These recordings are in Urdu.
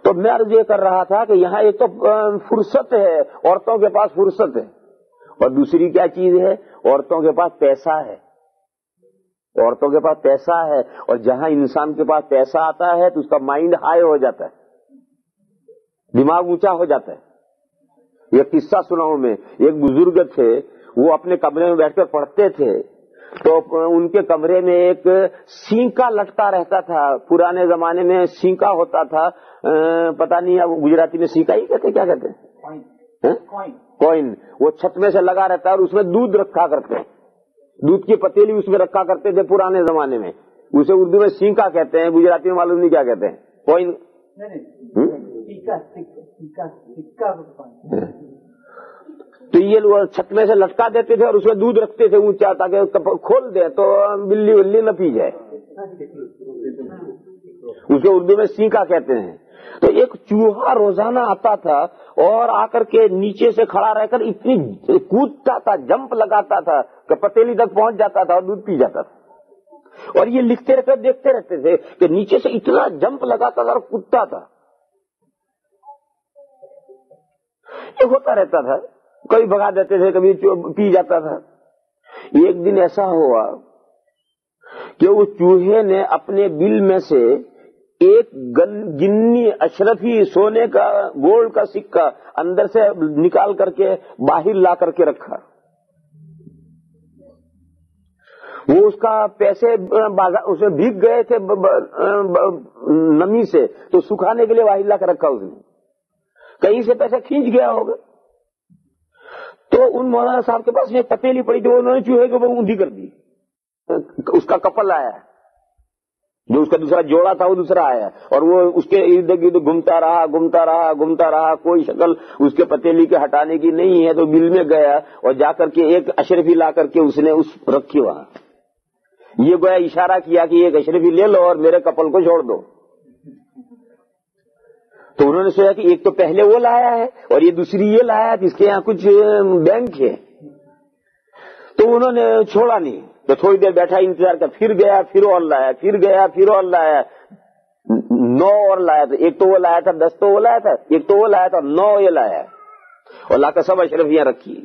تو میں عرض یہ کر رہا تھا کہ یہاں ایک تو فرصت ہے، عورتوں کے پاس فرصت ہے، اور دوسری کیا چیز ہے، عورتوں کے پاس پیسہ ہے، عورتوں کے پاس پیسہ ہے، اور جہاں انسان کے پاس پیسہ آتا ہے تو اس کا مائنڈ ہائی ہو جاتا ہے، دماغ اونچا ہو جاتا ہے۔ یہ قصہ سناؤں میں، ایک بزرگ تھے، وہ اپنے کمرے میں بیٹھ کر پڑھتے تھے، تو ان کے کمرے میں ایک سینکا لٹکا رہتا تھا۔ پرانے زمانے میں سینکا ہوتا تھا، پتہ نہیں اب گجراتی میں سینکا ہی کہتے، کیا کہتے ہیں، کوئن، وہ چھت میں سے لگا رہتا ہے اور اس میں دودھ رکھا کرتے ہیں، دودھ کی پتیلی اس میں رکھا کرتے تھے پرانے زمانے میں، اسے اردو میں سینکا کہتے ہیں، گجراتی میں معلوم نہیں کیا کہتے ہیں، کوئن۔ تو یہ لوگ چھت میں سے لٹکا دیتے تھے اور اس میں دودھ رکھتے تھے اونچا، تاکہ کھول دے تو بلی ولی نہ پی جائے، اسے اردو میں سینکا کہتے ہیں۔ تو ایک چوہا روزانہ آتا تھا اور آ کر کے نیچے سے کھڑا رہ کر اتنی کودتا تھا، جمپ لگاتا تھا کہ پتیلی تک پہنچ جاتا تھا اور دودھ پی جاتا تھا، اور یہ لکھتے رہتے دیکھتے رہتے تھے کہ نیچے سے اتنا جمپ لگاتا تھا اور کودتا تھا۔ یہ ہوتا رہتا تھا، کبھی بھگا دیتے تھے، کبھی پی جاتا تھا۔ ایک دن ایسا ہوا کہ اس چوہے نے اپنے بل میں سے ایک گنی اشرفی سونے کا گولڈ کا سکہ اندر سے نکال کر کے باہر لا کر کے رکھا۔ وہ اس کا پیسے اسے بھیگ گئے تھے نمی سے، تو سکھانے کے لیے باہر لا کر رکھا اس نے، کہیں سے پیسے کھینچ گیا ہوگا۔ تو ان مولانا صاحب کے پاس ایک پتیلی پڑی تھی، انہوں نے چوہے کے اوپر اونધી کر دی، اس کا کپل آیا، جو اس کا دوسرا جوڑا تھا وہ دوسرا آیا، اور وہ اس کے ارد گرد گھومتا رہا، کوئی شکل اس کے پتیلی کے ہٹانے کی نہیں ہے، تو بل میں گیا اور جا کر کے ایک اشرفی لا کر کے اس نے رکھی وہاں۔ یہ گویا اشارہ کیا کہ ایک اشرفی لے لو اور میرے کپل کو چھوڑ دو۔ تو انہوں نے سوچا کہ ایک تو پہلے وہ لایا ہے اور یہ دوسری یہ لایا ہے، اس کے یہاں کچھ بینک ہے، تو انہوں نے چھوڑا نہیں۔ تو تھوڑی دیر بیٹھا، انتظار کر، پھر گیا، پھر اور لایا، پھر گیا، پھر اور لایا، 9 اور لایا تھا، ایک تو وہ لایا تھا 10 تو وہ لایا تھا، ایک تو وہ لایا تھا 9 یہ لایا، اور لا کر سب اشرفیاں رکھی،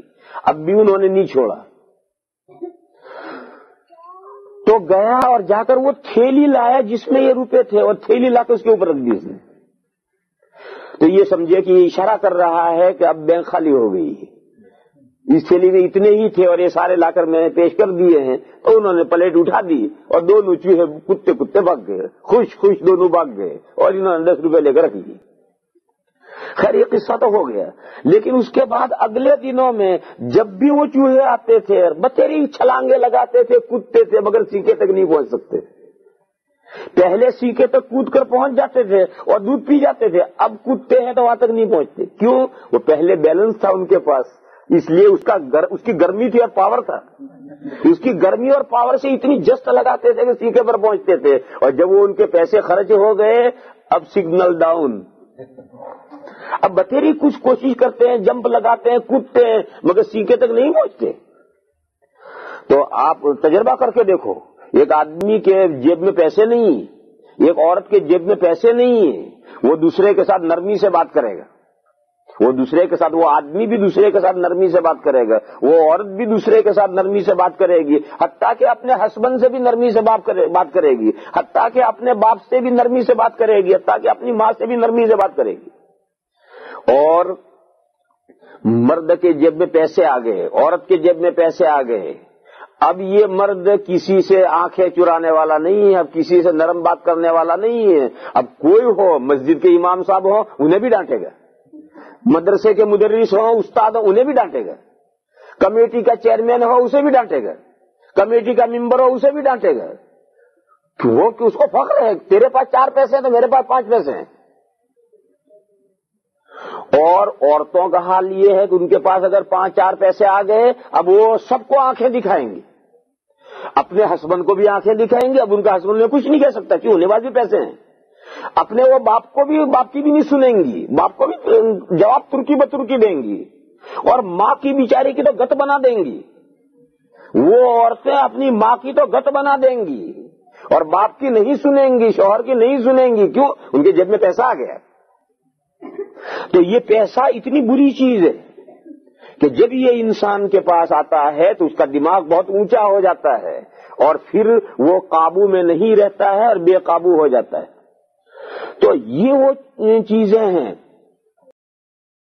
اب بھی انہوں نے نہیں چھوڑا۔ تو گیا اور جا کر وہ تھیلی لایا جس میں یہ روپے تھے، اور تھیلی لا کے اس کے اوپر رکھ دی اس نے۔ تو یہ سمجھے کہ یہ اشارہ کر رہا ہے کہ اب بینک خالی ہو گئی، اس تھیلی میں اتنے ہی تھے اور یہ سارے لا کر میں نے پیش کر دیے ہیں۔ تو انہوں نے پلیٹ اٹھا دی اور دونوں چوہے کتے بھاگ گئے، خوش دونوں بھاگ گئے، اور انہوں نے 10 روپے لے کر رکھ لیے۔ خیر یہ قصہ تو ہو گیا، لیکن اس کے بعد اگلے دنوں میں جب بھی وہ چوہے آتے تھے بتیری چھلانگے لگاتے تھے، کودتے تھے، مگر سیکے تک نہیں پہنچ سکتے۔ پہلے سیکے تک کود کر پہنچ جاتے تھے اور دودھ پی جاتے تھے، اب کودتے ہیں تو وہاں تک نہیں پہنچتے۔ کیوں؟ وہ پہلے بیلنس تھا ان کے پاس، اس لیے اس کی گرمی تھی اور پاور تھا، اس کی گرمی اور پاور سے اتنی جست لگاتے تھے کہ سیکے پر پہنچتے تھے، اور جب وہ ان کے پیسے خرچ ہو گئے اب سگنل ڈاؤن۔ اب بتیری کچھ کوشش کرتے ہیں، جمپ لگاتے ہیں، کودتے ہیں، مگر سیکے تک نہیں پہنچتے۔ تو آپ تجربہ کر کے دیکھو، ایک آدمی کے جیب میں پیسے نہیں، ایک عورت کے جیب میں پیسے نہیں ہیں، وہ دوسرے کے ساتھ نرمی سے بات کرے گا، وہ آدمی بھی دوسرے کے ساتھ نرمی سے بات کرے گا، وہ عورت بھی دوسرے کے ساتھ نرمی سے بات کرے گی، حتیٰ کہ اپنے ہسبینڈ سے بھی نرمی سے بات کرے گی، حتیٰ کہ اپنے باپ سے بھی نرمی سے بات کرے گی، حتیٰ کہ اپنی ماں سے بھی نرمی سے بات کرے گی۔ اور مرد کے جیب میں پیسے آ گئے، عورت کے جیب میں پیسے آ گئے، اب یہ مرد کسی سے آنکھیں چرانے والا نہیں ہے، اب کسی سے نرم بات کرنے والا نہیں ہے، اب کوئی ہو، مسجد کے امام صاحب ہو انہیں بھی ڈانٹے گا، مدرسے کے مدرس ہو، استاد ہو انہیں بھی ڈانٹے گا، کمیٹی کا چیئرمین ہو اسے بھی ڈانٹے گا، کمیٹی کا ممبر ہو اسے بھی ڈانٹے گا۔ وہ کہ اس کو فخر ہے، تیرے پاس 4 پیسے ہیں تو میرے پاس 5 پیسے ہیں۔ اور عورتوں کا حال یہ ہے کہ ان کے پاس اگر 5-4 پیسے آ گئے، اب وہ سب کو آنکھیں دکھائیں گی، اپنے ہسبینڈ کو بھی آنکھیں دکھائیں گے، اب ان کا ہسبینڈ نے کچھ نہیں کہہ سکتا کہ انہیں پاس بھی پیسے ہیں، اپنے وہ باپ کی بھی نہیں سنیں گی، باپ کو بھی جواب ترکی بترکی دیں گی، اور ماں کی بیچاری کی تو گت بنا دیں گی، وہ عورتیں اپنی ماں کی تو گت بنا دیں گی اور باپ کی نہیں سنیں گی، شوہر کی نہیں سنیں گی۔ کیوں؟ ان کے جیب میں پیسہ آ گیا، تو یہ پیسہ اتنی بری چیز ہے کہ جب یہ انسان کے پاس آتا ہے تو اس کا دماغ بہت اونچا ہو جاتا ہے اور پھر وہ قابو میں نہیں رہتا ہے اور بے قابو ہو جاتا ہے۔ تو یہ وہ چیزیں ہیں